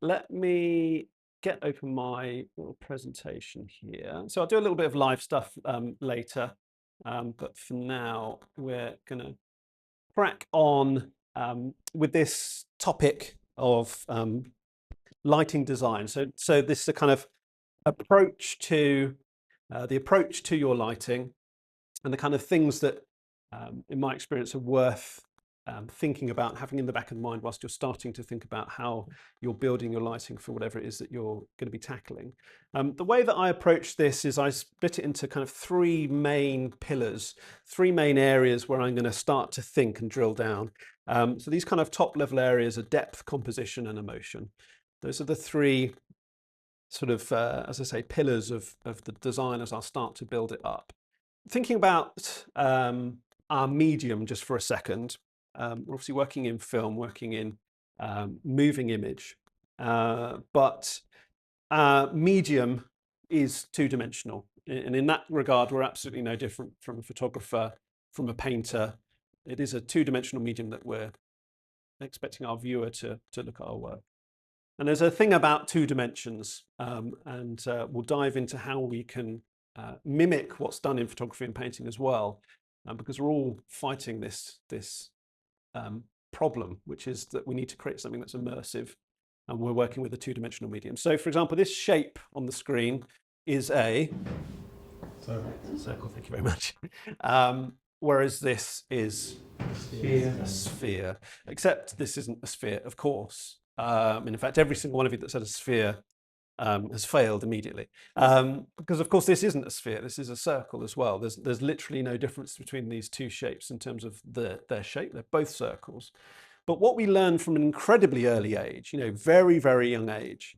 let me get open my little presentation here. So I'll do a little bit of live stuff later, but for now we're going to crack on with this topic of lighting design. So this is a kind of approach to the approach to your lighting and the kind of things that, in my experience, are worth thinking about, having in the back of the mind whilst you're starting to think about how you're building your lighting for whatever it is that you're going to be tackling. The way that I approach this is I split it into kind of three main pillars, three main areas where I'm going to start to think and drill down. So these kind of top level areas are depth, composition, and emotion. Those are the three sort of, as I say, pillars of the design as I'll start to build it up. Thinking about our medium just for a second, we're obviously working in film, working in moving image, but medium is two-dimensional. And in that regard, we're absolutely no different from a photographer, from a painter. It is a two-dimensional medium that we're expecting our viewer to look at our work. And there's a thing about two dimensions, and we'll dive into how we can mimic what's done in photography and painting as well, because we're all fighting this problem, which is that we need to create something that's immersive, and we're working with a two-dimensional medium. So, for example, this shape on the screen is a circle. Thank you very much. Whereas this is a sphere, except this isn't a sphere, of course. And in fact, every single one of you that said a sphere has failed immediately, because of course this isn't a sphere. This is a circle as well. There's literally no difference between these two shapes in terms of their shape. They're both circles. But what we learn from an incredibly early age, very, very young age,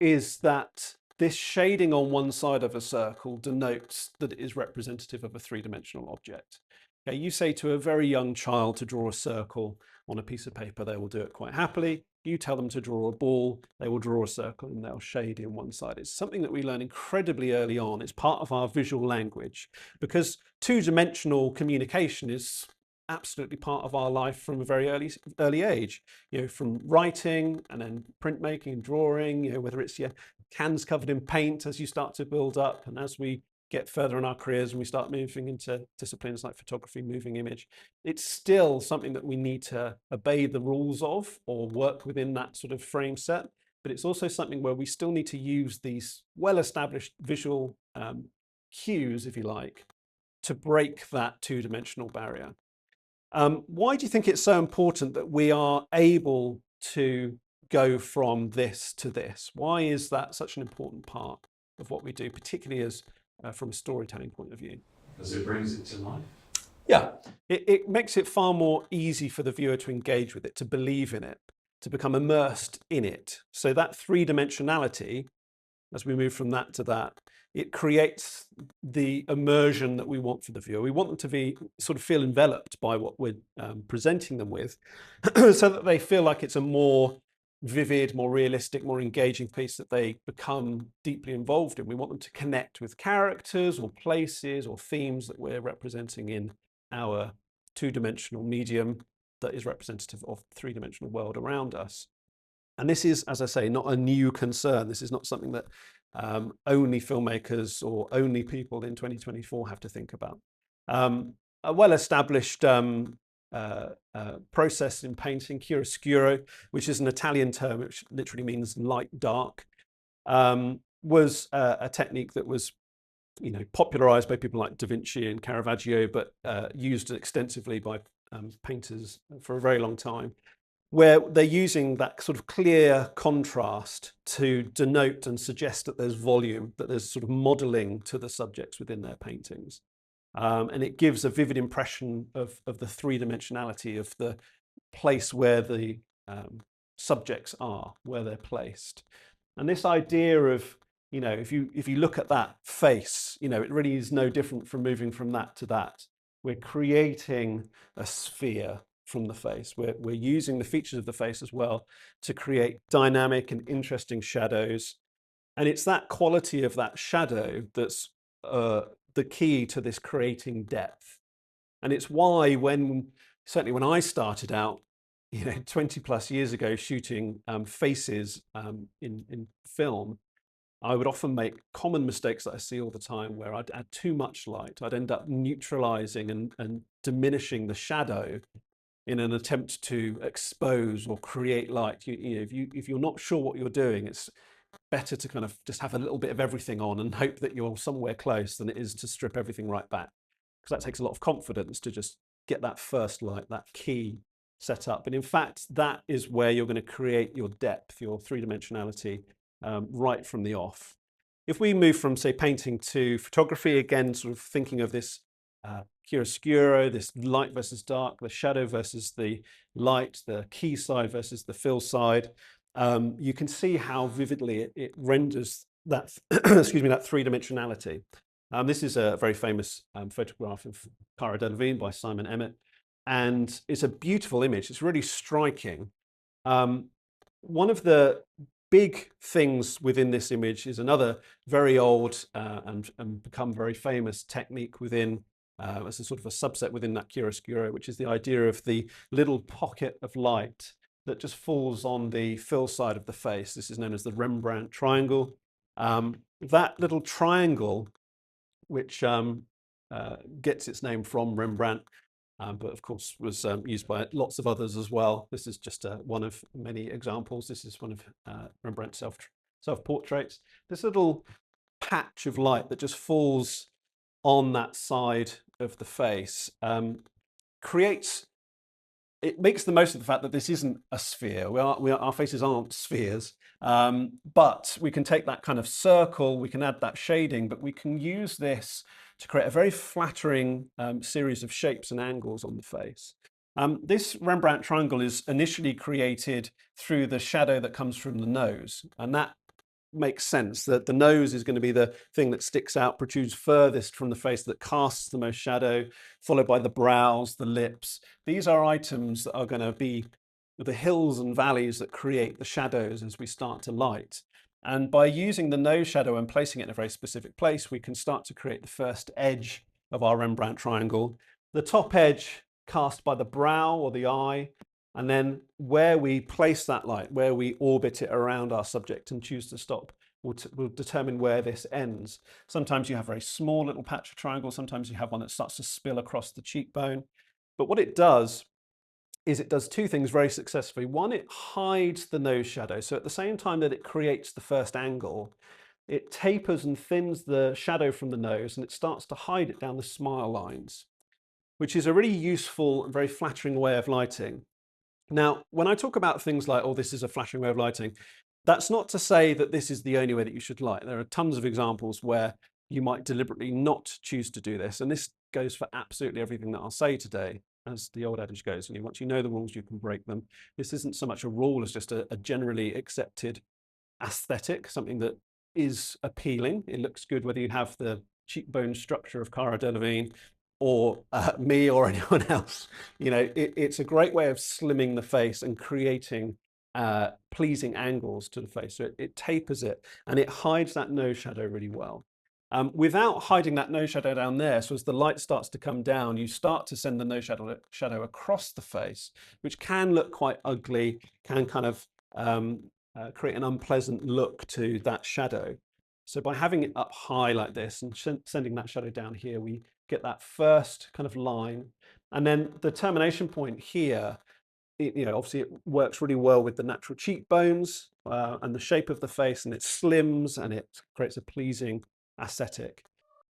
is that this shading on one side of a circle denotes that it is representative of a three-dimensional object. Okay, you say to a very young child to draw a circle on a piece of paper, they will do it quite happily. You tell them to draw a ball, they will draw a circle and they'll shade in one side. It's something that we learn incredibly early on. It's part of our visual language, because two-dimensional communication is absolutely part of our life from a very early age. From writing and then printmaking and drawing. Whether it's your hands covered in paint as you start to build up, and as we get further in our careers and we start moving into disciplines like photography, moving image, it's still something that we need to obey the rules of or work within that sort of frame set. But it's also something where we still need to use these well-established visual cues, if you like, to break that two-dimensional barrier. Why do you think it's so important that we are able to go from this to this? Why is that such an important part of what we do, particularly as from a storytelling point of view? Because it brings it to life. Yeah, it makes it far more easy for the viewer to engage with it, to believe in it, to become immersed in it. So that three-dimensionality, as we move from that to that, it creates the immersion that we want for the viewer. We want them to be sort of feel enveloped by what we're presenting them with, so that they feel like it's a more vivid, more realistic, more engaging piece that they become deeply involved in. We want them to connect with characters or places or themes that we're representing in our two-dimensional medium that is representative of the three-dimensional world around us. And this is, as I say, not a new concern. This is not something that only filmmakers or only people in 2024 have to think about. A well-established process in painting, chiaroscuro, which is an Italian term which literally means light dark, was a technique that was popularized by people like Da Vinci and Caravaggio, but used extensively by painters for a very long time, where they're using that sort of clear contrast to denote and suggest that there's volume, that there's sort of modeling to the subjects within their paintings. And it gives a vivid impression of the three-dimensionality of the place where the subjects are, where they're placed. And this idea of, if you look at that face, it really is no different from moving from that to that. We're creating a sphere from the face. We're using the features of the face as well to create dynamic and interesting shadows. And it's that quality of that shadow that's the key to this creating depth. And it's why certainly when I started out, 20 plus years ago shooting faces in film, I would often make common mistakes that I see all the time where I'd add too much light. I'd end up neutralizing and diminishing the shadow in an attempt to expose or create light. If you're not sure what you're doing, it's better to kind of just have a little bit of everything on and hope that you're somewhere close than it is to strip everything right back. Because that takes a lot of confidence to just get that first light, that key set up. And in fact, that is where you're going to create your depth, your three-dimensionality, right from the off. If we move from, say, painting to photography, again, sort of thinking of this chiaroscuro, this light versus dark, the shadow versus the light, the key side versus the fill side, you can see how vividly it renders that, excuse me, that three-dimensionality. This is a very famous photograph of Cara Delevingne by Simon Emmett, and it's a beautiful image. It's really striking. One of the big things within this image is another very old and become very famous technique within, as a sort of a subset within that chiaroscuro, which is the idea of the little pocket of light that just falls on the fill side of the face. This is known as the Rembrandt triangle. That little triangle, which gets its name from Rembrandt, but of course was used by lots of others as well. This is just one of many examples. This is one of Rembrandt's self-portraits. This little patch of light that just falls on that side of the face it makes the most of the fact that this isn't a sphere. Our faces aren't spheres, but we can take that kind of circle, we can add that shading, but we can use this to create a very flattering series of shapes and angles on the face. This Rembrandt triangle is initially created through the shadow that comes from the nose, and that makes sense that the nose is going to be the thing that sticks out, protrudes furthest from the face, that casts the most shadow, followed by the brows, the lips. These are items that are going to be the hills and valleys that create the shadows as we start to light. And by using the nose shadow and placing it in a very specific place, we can start to create the first edge of our Rembrandt triangle. The top edge cast by the brow or the eye, and then where we place that light, where we orbit it around our subject and choose to stop, will determine where this ends. Sometimes you have a very small little patch of triangle, sometimes you have one that starts to spill across the cheekbone. But what it does is it does two things very successfully. One, it hides the nose shadow. So at the same time that it creates the first angle, it tapers and thins the shadow from the nose, and it starts to hide it down the smile lines, which is a really useful and very flattering way of lighting. Now, when I talk about things like, oh, this is a flattering way of lighting, that's not to say that this is the only way that you should light. There are tons of examples where you might deliberately not choose to do this. And this goes for absolutely everything that I'll say today, as the old adage goes. And once you know the rules, you can break them. This isn't so much a rule as just a generally accepted aesthetic, something that is appealing. It looks good whether you have the cheekbone structure of Cara Delevingne or me or anyone else. It's a great way of slimming the face and creating pleasing angles to the face. So it tapers it and it hides that nose shadow really well. Without hiding that nose shadow down there, so as the light starts to come down, you start to send the nose shadow across the face, which can look quite ugly, can kind of create an unpleasant look to that shadow. So by having it up high like this and sending that shadow down here, we get that first kind of line. And then the termination point here, obviously it works really well with the natural cheekbones and the shape of the face, and it slims and it creates a pleasing aesthetic.